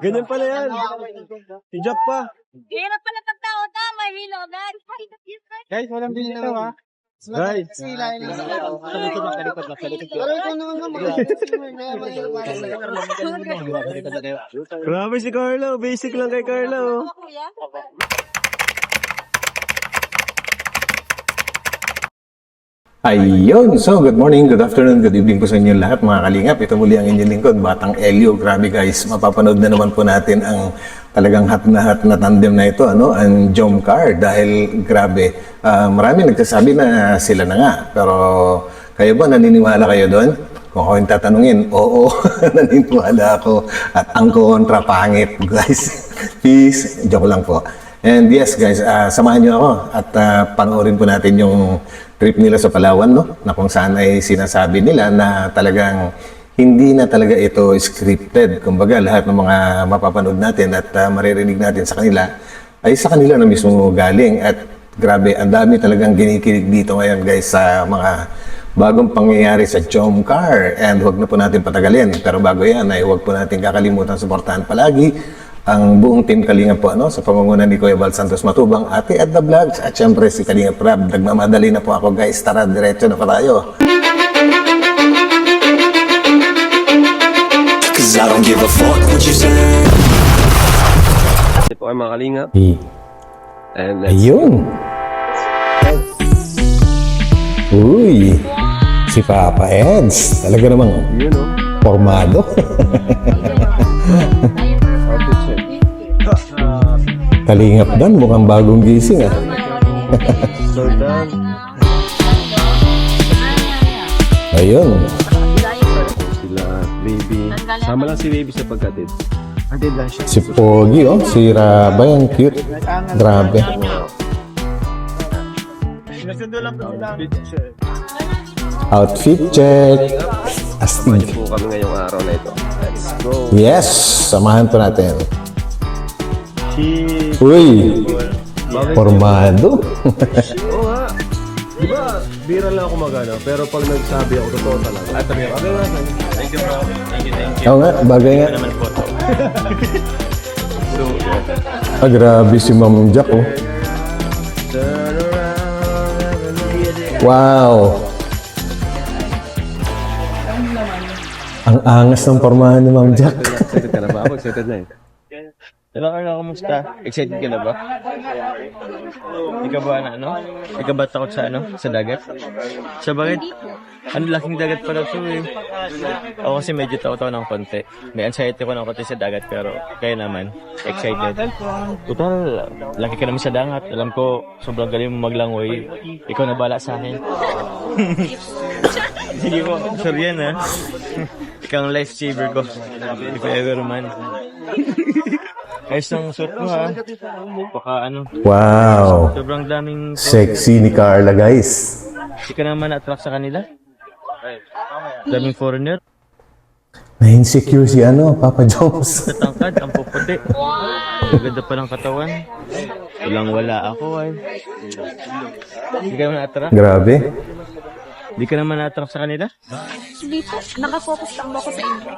Ganyan pala yan. Si Jack pa. Hirap pala pagtao tama, hilo, guys. Guys, walang binitaw ha. Guys. Grabe si Carlo. Basic lang kay Carlo. Ayun! So, good morning, good afternoon, good evening po sa inyo lahat mga kalingap. Ito muli ang inyong lingkod, Batang Elio. Grabe guys, mapapanood na naman po natin ang talagang hot na tandem na ito, ano? Ang Jom Car. Dahil grabe, marami nagsasabi na sila na nga. Pero kayo ba, naniniwala kayo doon? Kung ako yung tatanungin, oo, naniniwala ako. At ang kontra pangit, guys. Peace, joke lang po. And yes guys, samahan nyo ako at panoorin po natin yung trip nila sa Palawan, no? Na kung saan ay sinasabi nila na talagang hindi na talaga ito scripted. Kumbaga, lahat ng mga mapapanood natin at maririnig natin sa kanila ay sa kanila na mismo galing. At grabe, ang dami talagang ginikilig dito ngayon guys sa mga bagong pangyayari sa Jom Car. And huwag na po natin patagalin. Pero bago yan ay huwag po natin kakalimutan suportahan palagi ang buong team Kalingap po, ano, sa pangunguna ni Kuya Val Santos Matubang, Ate Edna Vlogs, at syempre si Kalingap Rab. Nagmamadali na po ako guys, tara, diretso na pa tayo. Cause I don't give a fuck what you say. Ito po ay mga Kalingap. And Ayun! Uy! Si Papa Eds, talaga namang yun o. formado. Kalingap Dan, mukhang bagong gising ah. Jordan. Ayun. Sila, baby. Sama lang si baby sa pagkatid. Si Pogi, oh. Si Rabay, ang cute. Grabe. Outfit check. Astig. Po kami ngayong araw na ito. Let's go. Yes! Samahan po natin. Si... Uy! Formado. Oo nga. Diba, bira lang ako magana, pero pag nagsabi ako, totoo talaga. At sabi ako, thank you bro. Thank you. Oo nga, bagay nga. Grabe si Ma'am Jack, oh. Wow! Ang angas ng pormahan ni Ma'am Jack. Excited ka na ba? Ako excited na eh. Hello Carla, kamusta? Excited ka na ba? Ikaw ba na ano? Ikaw ba takot sa ano? Sa dagat? Sa bakit? Ano, laking dagat pala ito eh. Ako kasi medyo takot ako ng konti. May anxiety ko ng konti sa dagat pero kaya naman, excited. Total, laki ka naman sa dagat. Alam ko, sobrang galing mo maglangoy. Ikaw na bala sa akin. Sige po, sorry yan ha. Ikaw ang lifesaver ko. If ever man. Ayos ng suot mo ha. Baka ano. Wow! Sobrang daming... Sexy ni Carla, guys. Hindi ka naman na-attract sa kanila? Daming foreigner. Na-insecure si ano, Papa Jones. Tatangkad, ang puputi. Ang ganda pa ng katawan. Walang-wala ako ay. Hindi ka naman na-attract? Grabe. Hindi ka naman na-attract sa kanila? Hindi po, nakafocus lang ako sa inyo.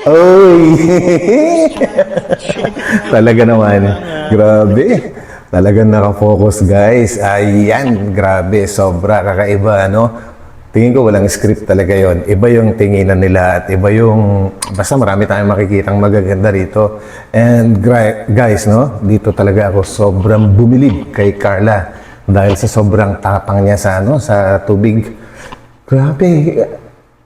Oy! Talaga naman. Grabe. Talagang nakafocus, guys. Ayan, grabe. Sobra kakaiba, no? Tingin ko walang script talaga yon. Iba yung tinginan nila at iba yung... Basta marami tayong makikitang magaganda rito. And guys, no? Dito talaga ako sobrang bumilib kay Carla. Dahil sa sobrang tapang niya sa, ano, sa tubig. Grabe.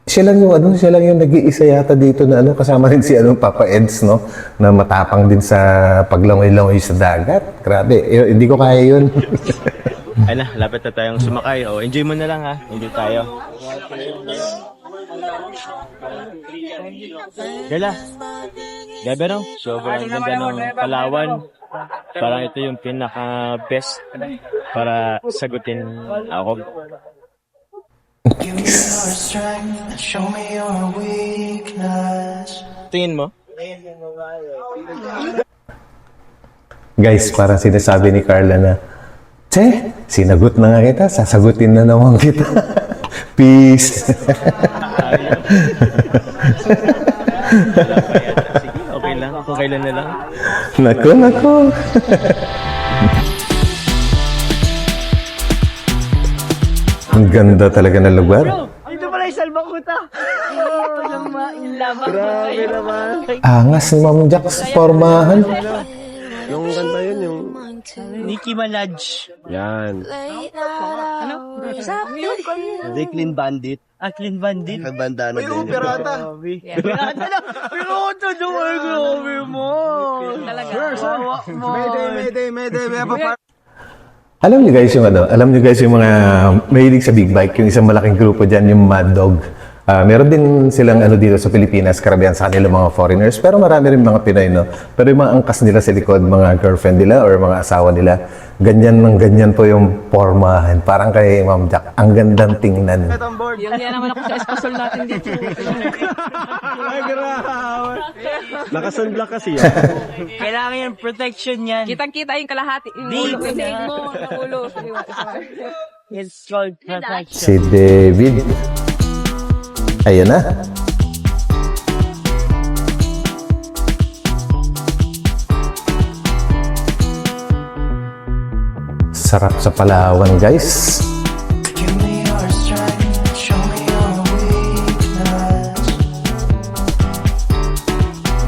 Siya lang yung nag-iisa yata dito na ano, kasama rin si ano, Papa Eds, no? Na matapang din sa paglangoy-langoy sa dagat. Grabe. Hindi ko kaya yun. Ay na, lapit na tayong sumakay. O, enjoy mo na lang ha. Enjoy tayo. Gala. Gabi no? Sobrang ganda ng Palawan. Parang ito yung pinaka-best para sagutin ako. Give me your strength, show me your weakness. Tingin mo? Guys, parang sinasabi ni Carla na, Che, sinagot na nga kita, sasagutin na naman kita. Peace. Kung kailan na lang. Nako. Ang ganda talaga ng lugar. Ito pala yung salbakuta. Grabe naman. Angas ni Ma'am Jack sa pormahan. Yung kanta yun, yung... Nicki Minaj. Yan. The Clean Bandit. Clean Bandit. May bandana din. May pirata. Pirata na. Pirata daw. Ay, grabe mo. Mayday. Alam niyo guys yung mga mahilig sa big bike, yung isang malaking grupo dyan, yung Mad Dog. Meron din silang dito sa Pilipinas, karamihan sa kanila mga foreigners, pero marami rin mga Pinoy, no? Pero yung mga angkas nila sa likod, mga girlfriend nila or mga asawa nila, ganyan po yung pormahan. Parang kay Ma'am Jack, ang gandang tingnan. Yung yan naman ako sa espasol natin dito. Ay, grabe. Naka-sunblock kasi yan. Kailangan yung protection yan. Kitang-kita yung kalahati. Yung ulo. Yung leeg mo. Yung ulo. It's called protection. Si David. Ayan na. Sarap sa Palawan, guys. Give me your strength, show me your weakness.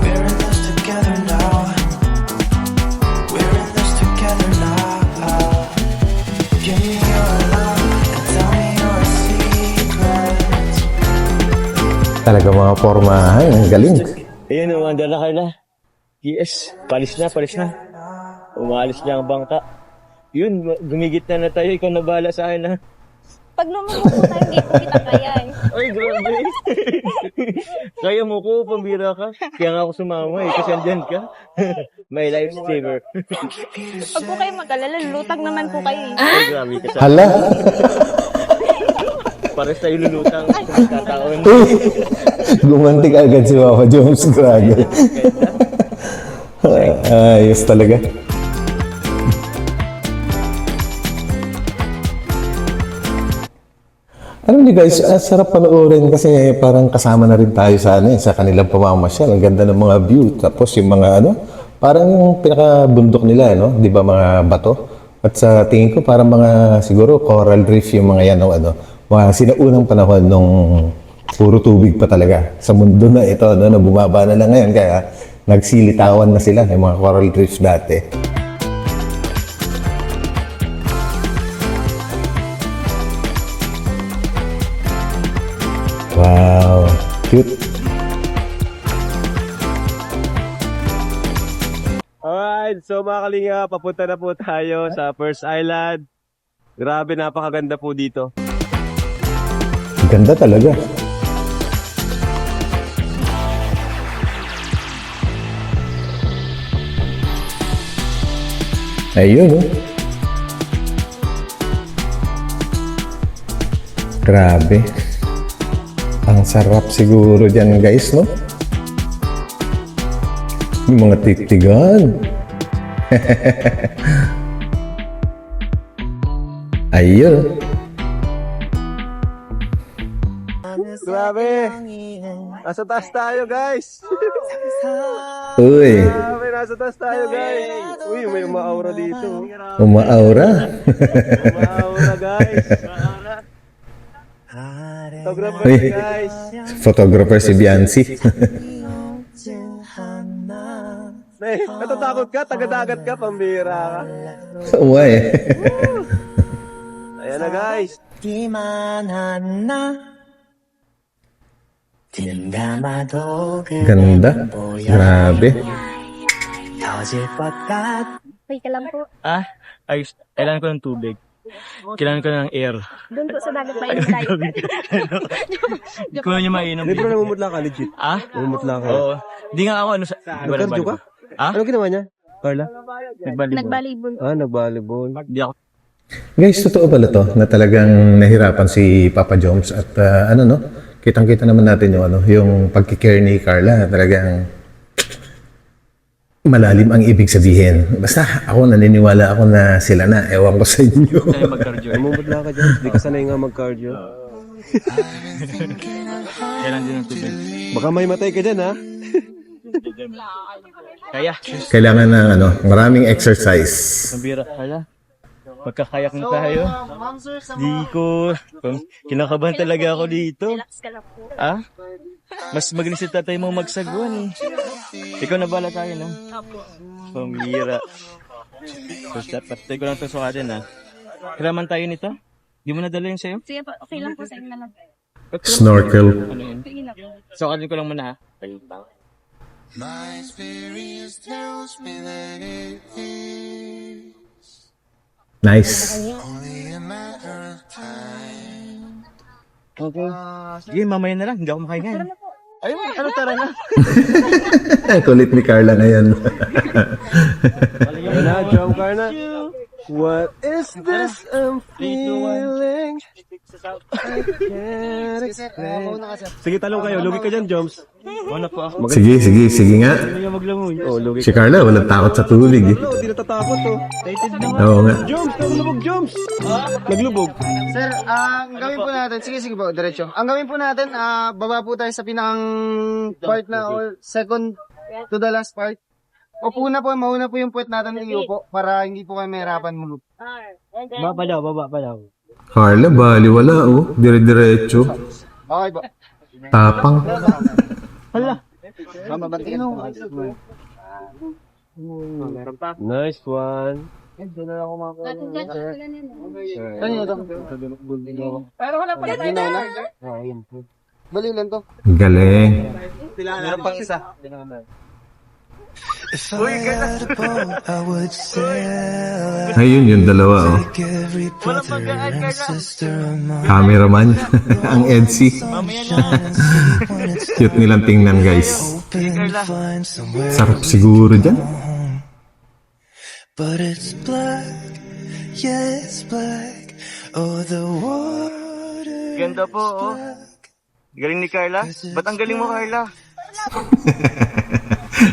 We're in this together now. We're in this together now. Give me your love and tell me your secrets. Talaga mga pormahan, ang galing. Ayan, umanda na Carla. Yes, palis na. Umalis na ang bangka. Yun, gumigit na tayo. Ikaw na bahala sa akin, ha? Pag lumamang tayo, hindi ko kita kaya eh. Ay, grabe. Kaya mo ko, pambira ka. Kaya nga ako sumama eh, kasi andyan ka. My lifesaver. Pag po kayo mag-alala, lulutang naman po kayo eh. Ay, grabe ka sa... Hala! Pares tayo lulutang. Kataon. Gumanti ka agad si Papa Jones. Grabe. Ayos talaga. Alam niyo guys, sarap panoorin kasi parang kasama na rin tayo sa sa kanilang pamamasyal. Ang ganda ng mga view. Tapos yung mga parang yung pinakabundok nila, no? 'Di ba mga bato? At sa tingin ko parang mga siguro coral reef yung mga yan, mga sinaunang panahon nung puro tubig pa talaga. Sa mundo na ito, na bumaba na lang ngayon kaya nagsilitawan na sila yung mga coral reef dati. Wow, cute. Alright, so mga kalinga, papunta na po tayo sa First Island. Grabe, napakaganda po dito. Ganda talaga. Ayun, Grabe. Ang sarap siguro dyan, guys, no? Yung mga titigan. Ayun. Grabe! Nasa taas tayo, guys! Uy, Grabe, nasa taas tayo, guys! Uy, may umaaura dito. umaaura. Umaaura, guys! Photographer, Uy. guys! Photographer si Biancy. Natatakot ka? Taga-dagat ka? Pambira ka? Uy. Ayan na, guys! Ganda. Grabe. Wait ka lang po. Ayos. Kailangan ko ng tubig. Kailangan ko ng air. Doon po sa dagat ba yung tayo? Kung ano yung mainom. Hindi, pero namumutla ka, legit. Namumutla ka. Oo. Di nga ako sa... Nag-cardio ka? Ano ginawa niya, Carla? Nagbalibon. Nag-volleyball. Di ako... Guys, totoo pala to na talagang nahirapan si Papa Jones at kitang-kita naman natin yung pagkikare ni Carla. Talagang malalim ang ibig sabihin. Basta ako naniniwala ako na sila na. Ewan ko sa inyo. Tayo mag-cardio. Namumutla ka dyan. Hindi ka sanay nga mag-cardio. Kailangan din ng tubig. Baka may matay ka dyan, ha? Kaya. Kailangan ng maraming exercise. Mabira. Hala. Magkakayak na tayo. Di ko. Kinakabahan talaga ako dito. Relax ka lang po. Ah? Mas magaling si tatay mo magsagwan eh. Ikaw na bala tayo, no? Opo. Pambira. So, dapat tayo ko lang ito sukatin, ha? Hiraman tayo nito? Di mo nadala yun sa'yo? Sige po, okay lang po sa inyo na lang. Snorkel. Ano yun? Sige na po. Sukatin ko lang muna, ha? My experience tells me that it is Nice. only a matter of time. Okay. Sige, mamaya na lang. Hindi ako makahinga. Ayun, ano tara na? Kulit ni Carla ngayon. Ayun na, jump car na. What is this I'm feeling? I can't explain. Sige, talong kayo. Lugi ka dyan, Joms. Ano po ako? Sige nga. Hindi maglamoy. Oh, lugi Si Carla, walang takot sa tubig eh. Hello, di natatakot to. Oo nga. Joms, naglubog, Joms. Naglubog. Sir, ang gawin po natin, sige po, diretso. Ang gawin po natin, baba po tayo sa pinakang part na, or second to the last part. Upo na po, mauna po yung puwet natin ng iupo para hindi po kayo mahirapan mo. Baba pa daw. Carla, bali wala oh. Dire-diretso. Okay po. Tapang. Hala. Mamabantiin mo. Nice one. Ano yun ito? Pero wala pa rin tayo. Bali lang to. Galing. Meron pang isa. If I had a boat, I would sail Ayun yung dalawa oh. like every brother and sister of mine. Cameraman. Ang Edsy. Cute nilang tingnan guys. Hoping to find somewhere Sarap siguro dyan. but it's black, yeah, it's black. Oh, the water Ganda po, oh. Galing ni Carla? Ba't ang galing mo, Carla?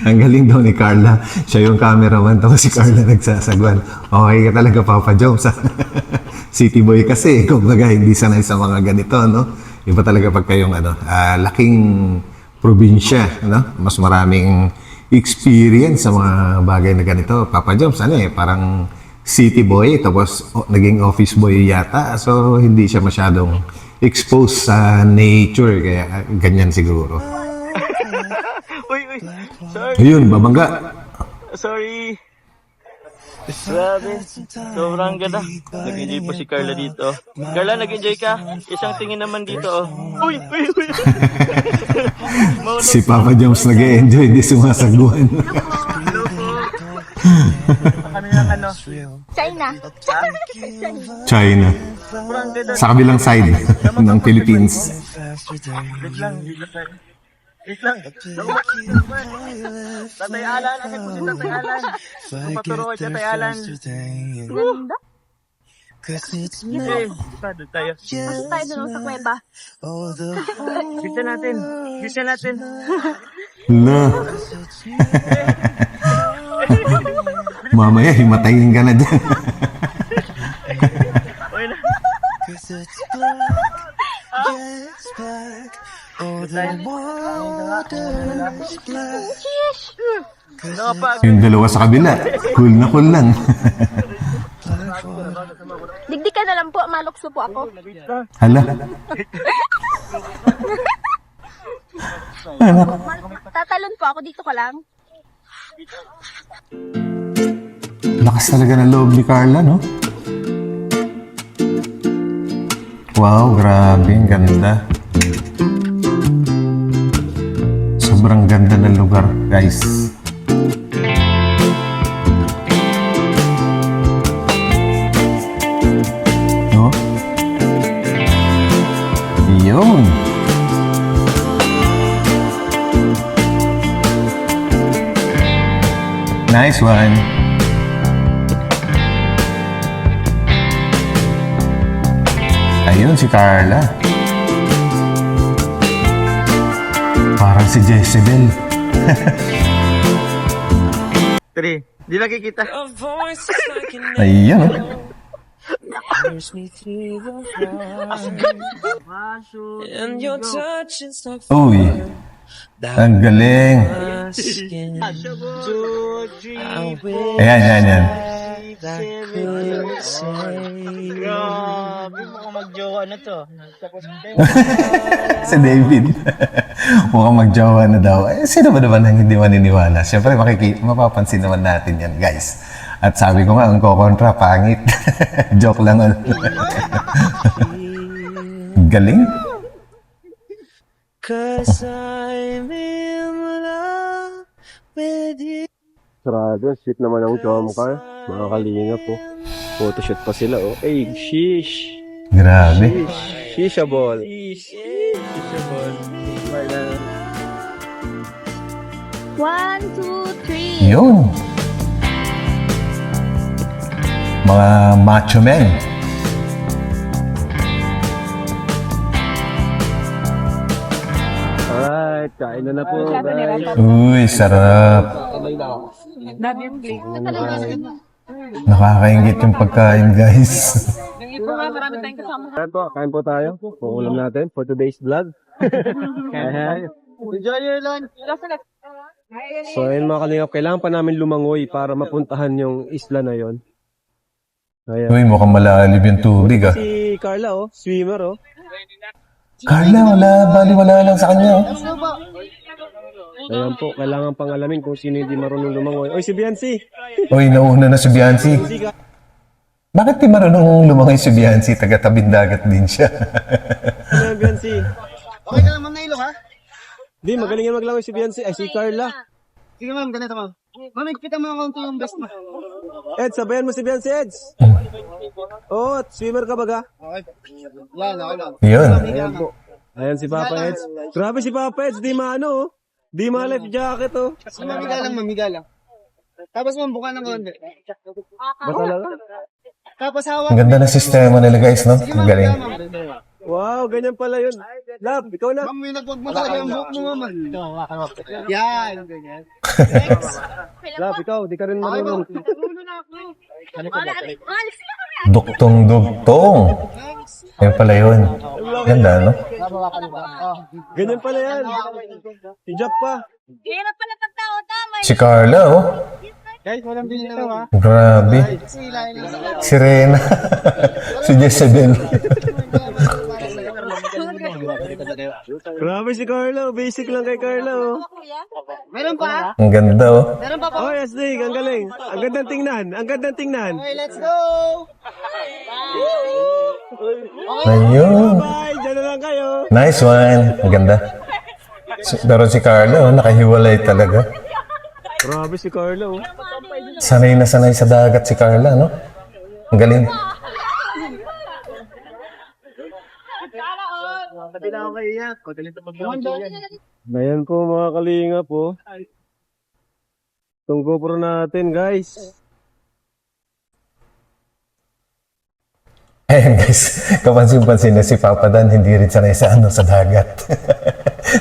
Ang galing daw ni Carla. Siya yung cameraman, tapos si Carla nagsasagwan. Okay ka talaga, Papa Jones. City boy kasi, kumbaga hindi sanay sa mga ganito, no? Iba talaga pag kayong laking probinsya, no? Mas maraming experience sa mga bagay na ganito. Papa Jones, parang city boy, tapos naging office boy yata. So, hindi siya masyadong exposed sa nature, kaya ganyan siguro. Uy. Sorry. Ayun, babangga. Sorry. Grabe. Sobrang ganda. Nag-enjoy po si Carla dito. Carla, nag-enjoy ka? Isang tingin naman dito, oh. Uy. Si Papa Jones nag-e-enjoy, di sumasagwan. Kami ng China. China. Sa kabilang side ng Philippines. Wait lang. Tatay Alan. Asan po si Tatay Alan? Paturo ko Tatay Alan. Ganda. Cause it's Okay. Doon tayo. Pasok tayo doon sa kuweba. oh, the Bisa natin. La. Mamaya, himatayin ka na dyan. Okay na. cause it's black, yeah, it's black. Oh, the water's black. Yung dalawa sa kabila, cool na cool lang. Digdig ka na lang po, malukso po ako. Hala. Tatalon po ako, dito ka lang. Lakas talaga ng loob ni Carla, no? Wow, grabe, ang ganda. Sobrang ganda ng lugar, guys. No? Yun. Nice one. Ayun si Carla. Parang si Jezebel. 3. Di nakikita. Ayun. Uy. Ang galing. asking. Ayan. Grabe, mukhang magjowa na to. Si David. Mukhang magjowa na daw. Sino ba naman ang hindi maniniwala? Siyempre, mapapansin naman natin yan, guys. At sabi ko nga, ang kokontra, pangit. Joke lang. Galing. Cause I'm in love with you. Sarado, sweet naman ang Jomcar. Mga kalingap po. Photoshoot pa sila, oh. Ay, sheesh. Grabe. Shisha ball. One, two, three. Yun. Mga macho men. Alright, kain na po, guys. Uy, sarap. Nakakaingit yung pagkain, guys. Kain po tayo. Kung ulam natin for today's vlog. Enjoy your lunch. So ayun mga kalingap, kailangan pa namin lumangoy para mapuntahan yung isla na yon. Ayan. Uy, mukhang malalim yung tubig, ah. Si Carla, oh, swimmer, oh. Carla, wala lang sa kanya, oh. Ayan po, kailangan pang alamin kung sino hindi marunong lumangoy. Oy, si Biancy! Uy, nauna na si Biancy. Bakit di marunong lumangoy si Biancy? Taga-tabing dagat din siya. Ano yan, Biancy? Okay ka naman na ilok, ha? Di, magaling yan maglangoy si Biancy. Ay, si Carla. Sige ma'am, ganito ma'am. Ma'am, ikpita mo ang yung best mo. Ed, sabayan mo si Biancy, Eds. Oh, swimmer ka baga? Okay. Yan, okay lang. Yun. Ayan po. Ayan si Papa Eds. Grabe si Papa Eds, di maano, oh. Di ma-life jacket, oh. Mamiga lang. Tapos ma'am, buka ng konti. Basta lang. Tapos hawak. Ang ganda ng sistema nila, guys, no? Ang galing. Wow, ganyan pala yun. Love, ikaw na. Ma'am, yung nagpagmasaya yung buhok mo, ma'am. Yan, ganyan. Love, ikaw, di ka rin marunong. Duktong-dugtong. Yan pala yun. Ganda, no? Ganyan pala yan. Si Jack pa. Hirap pala pagtao, tama. Si Carla, oh. Guys, walang binitaw, ha? Grabe. Si Rena. Si Jezebel. Grabe si Carla, oh. Basic lang kay Carla, oh. Meron pa? Ang ganda, oh. Meron pa pa? Oh, yes, Dig, ang galing. Ang gandang tingnan, ang gandang tingnan. Okay, let's go! Ayun. Bye, dyan na lang kayo. Nice one. Ang ganda. Pero si Carla, oh, nakahiwalay talaga. Grabe si Carla, oh. Sanay na sanay sa dagat si Carla, no? Ang galing. Ayan po mga kalinga po. Itong GoPro natin, guys. Ayan guys, kapansin-pansin na si Papa Dan hindi rin sanay sa sa dagat.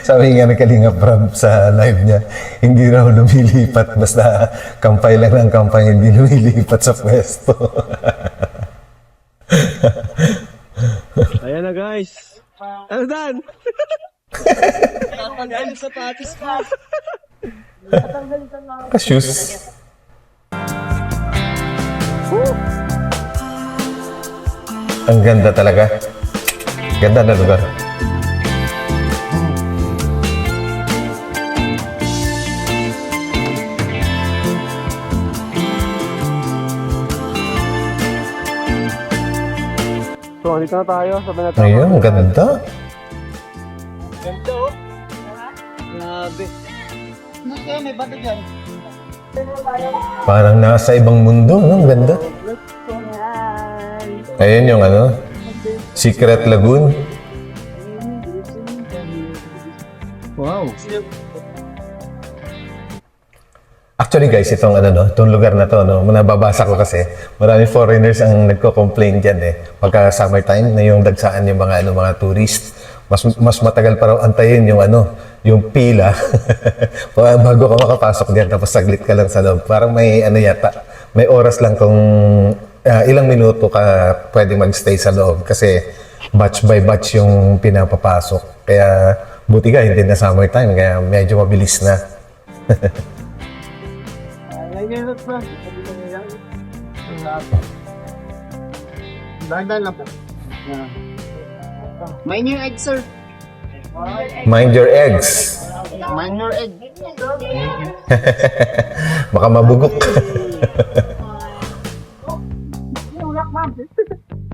Sabi nga ni Kalinga Prab sa live niya, hindi raw lumilipat, basta kampay lang ng kampay, hindi lumilipat sa pwesto. Ayan na, guys. Ano, Dan? Shoes. Ang ganda talaga. Ganda na lugar. So, dito na tayo sa Banatama. Ayun, ang ganda. Grabe. Buti, may bato dyan. Parang nasa ibang mundo, no? Ang ganda. Ayun yung Secret Lagoon. Wow. Actually guys, itong itong lugar na to, nababasa ko kasi, maraming foreigners ang nagko-complain diyan pagka summertime na yung dagsaan yung mga tourist. Mas matagal pa raw antayin yung yung pila bago ka makapasok diyan, tapos saglit ka lang sa loob. Parang may yata, may oras lang kung ilang minuto ka pwede magstay sa loob kasi batch by batch yung pinapapasok. Kaya buti ka hindi na summertime, kaya medyo mabilis na. Dagdag lang po. Mind your egg, sir. Mind your eggs. Mind your egg. Baka mabugok.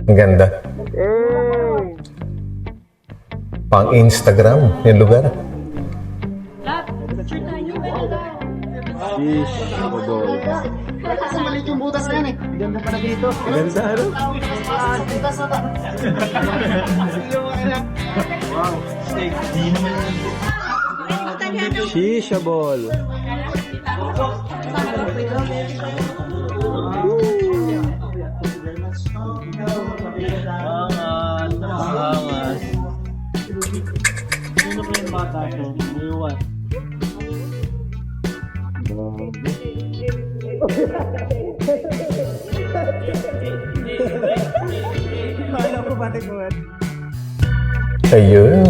Ang ganda. Pang Instagram, yung lugar. Kasi maliit yung butas na yan eh. Ganda pala dito. Ganda, ano? Butas na ta. Shisha ball. Ayun.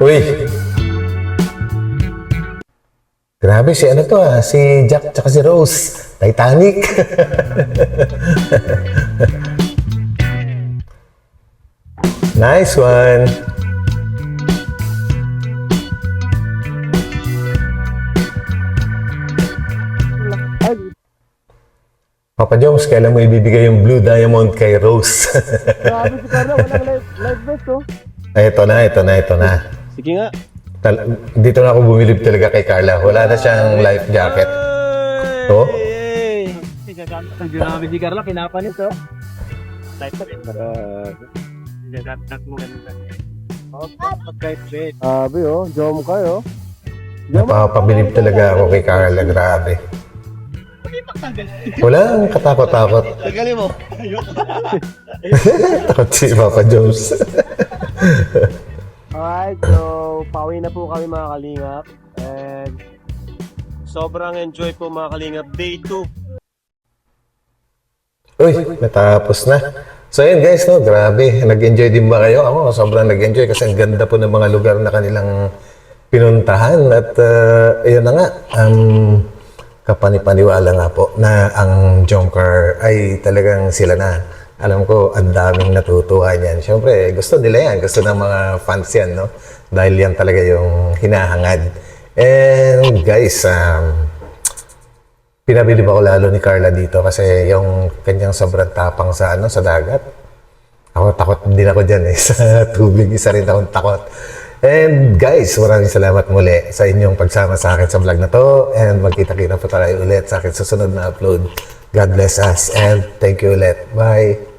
Uy. Grabe si ano to si Jack tsaka si Rose. Titanic. Nice one. Papa Joms, kailan mo ibibigay yung Blue Diamond kay Rose? Grabe si Carla, walang live vest, oh. Ay, ito na. Sige nga. Dito na ako bumilib talaga kay Carla. Wala na siyang life jacket. To? Ang ginamit ni Carla, kinapanit, oh. Sabi, oh. Jom kayo. Napapabilib talaga ako kay Carla. Grabe. Walang katakot-takot. Tagali mo. Takot si Papa Joms. Alright, so pauwi na po kami mga kalingap. And sobrang enjoy po mga kalingap. Day 2. Uy, natapos na. So yun guys, no, grabe. Nag-enjoy din ba kayo? Ako, sobrang nag-enjoy kasi ang ganda po ng mga lugar na kanilang pinuntahan. At yun na nga, kapanipaniwala nga po na ang Jomcar ay talagang sila na. Alam ko, ang daming natutuwa niyan. Siyempre, gusto nila yan. Gusto ng mga fans yan, no? Dahil yan talaga yung hinahangad. And guys, pinabilib ako lalo ni Carla dito kasi yung kanyang sobrang tapang sa, sa dagat. Ako, takot din ako dyan eh. Sa tubig, isa rin akong takot. And guys, maraming salamat muli sa inyong pagsama sa akin sa vlog na to. And magkita-kita po tayo ulit sa akin susunod na upload. God bless us and thank you ulit. Bye!